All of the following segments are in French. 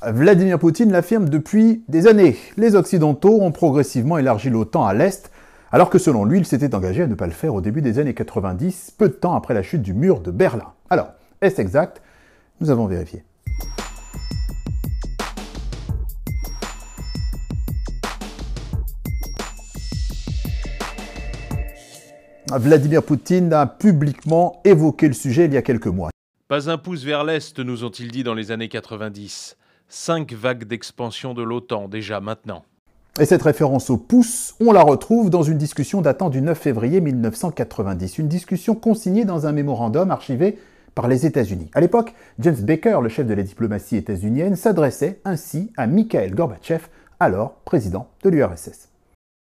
Vladimir Poutine l'affirme depuis des années. Les Occidentaux ont progressivement élargi l'OTAN à l'Est, alors que selon lui, il s'était engagé à ne pas le faire au début des années 90, peu de temps après la chute du mur de Berlin. Alors, est-ce exact? Nous avons vérifié. Vladimir Poutine a publiquement évoqué le sujet il y a quelques mois. Pas un pouce vers l'Est, nous ont-ils dit dans les années 90. 5 vagues d'expansion de l'OTAN, déjà maintenant. Et cette référence au pouce, on la retrouve dans une discussion datant du 9 février 1990, une discussion consignée dans un mémorandum archivé par les États-Unis. À l'époque, James Baker, le chef de la diplomatie états-unienne, s'adressait ainsi à Mikhail Gorbatchev, alors président de l'URSS.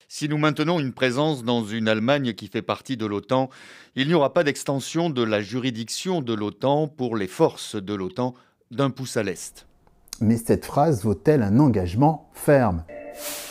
Si nous maintenons une présence dans une Allemagne qui fait partie de l'OTAN, il n'y aura pas d'extension de la juridiction de l'OTAN pour les forces de l'OTAN d'un pouce à l'Est. Mais cette phrase vaut-elle un engagement ferme?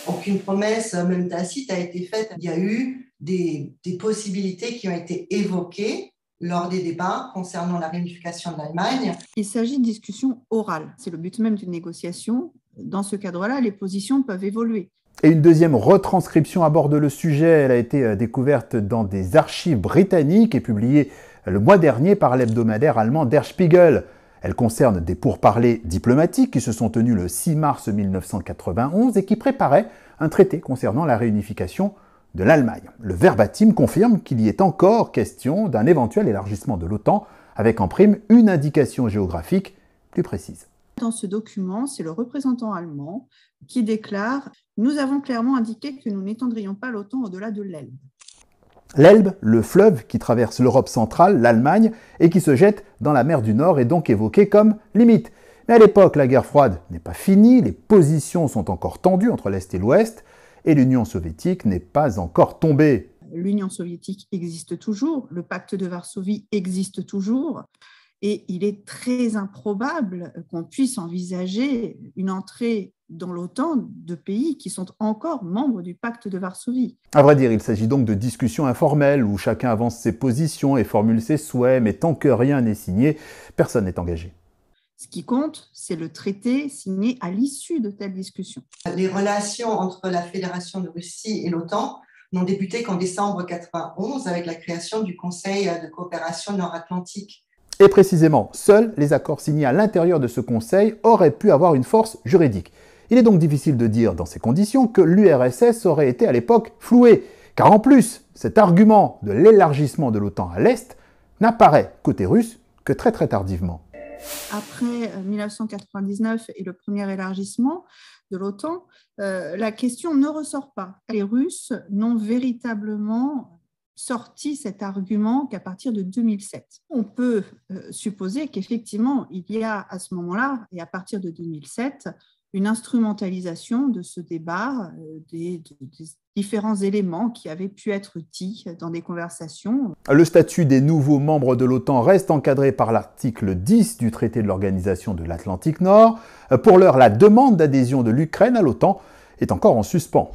Aucune promesse, même tacite, a été faite. Il y a eu des possibilités qui ont été évoquées lors des débats concernant la réunification de l'Allemagne. Il s'agit de discussions orales. C'est le but même d'une négociation. Dans ce cadre-là, les positions peuvent évoluer. Et une deuxième retranscription aborde le sujet. Elle a été découverte dans des archives britanniques et publiée le mois dernier par l'hebdomadaire allemand Der Spiegel. Elle concerne des pourparlers diplomatiques qui se sont tenus le 6 mars 1991 et qui préparaient un traité concernant la réunification de l'Allemagne. Le verbatim confirme qu'il y est encore question d'un éventuel élargissement de l'OTAN, avec en prime une indication géographique plus précise. Dans ce document, c'est le représentant allemand qui déclare « Nous avons clairement indiqué que nous n'étendrions pas l'OTAN au-delà de l'Elbe ». L'Elbe, le fleuve qui traverse l'Europe centrale, l'Allemagne, et qui se jette dans la mer du Nord, est donc évoqué comme limite. Mais à l'époque, la guerre froide n'est pas finie, les positions sont encore tendues entre l'Est et l'Ouest, et l'Union soviétique n'est pas encore tombée. L'Union soviétique existe toujours, le pacte de Varsovie existe toujours, et il est très improbable qu'on puisse envisager une entrée dans l'OTAN de pays qui sont encore membres du pacte de Varsovie. À vrai dire, il s'agit donc de discussions informelles où chacun avance ses positions et formule ses souhaits, mais tant que rien n'est signé, personne n'est engagé. Ce qui compte, c'est le traité signé à l'issue de telles discussions. Les relations entre la Fédération de Russie et l'OTAN n'ont débuté qu'en décembre 1991 avec la création du Conseil de coopération nord-atlantique. Et précisément, seuls les accords signés à l'intérieur de ce Conseil auraient pu avoir une force juridique. Il est donc difficile de dire dans ces conditions que l'URSS aurait été à l'époque flouée, car en plus, cet argument de l'élargissement de l'OTAN à l'Est n'apparaît côté russe que très tardivement. Après 1999 et le premier élargissement de l'OTAN, la question ne ressort pas. Les Russes n'ont véritablement sorti cet argument qu'à partir de 2007. On peut supposer qu'effectivement, il y a à ce moment-là, et à partir de 2007, une instrumentalisation de ce débat, des différents éléments qui avaient pu être dits dans des conversations. Le statut des nouveaux membres de l'OTAN reste encadré par l'article 10 du traité de l'Organisation de l'Atlantique Nord. Pour l'heure, la demande d'adhésion de l'Ukraine à l'OTAN est encore en suspens.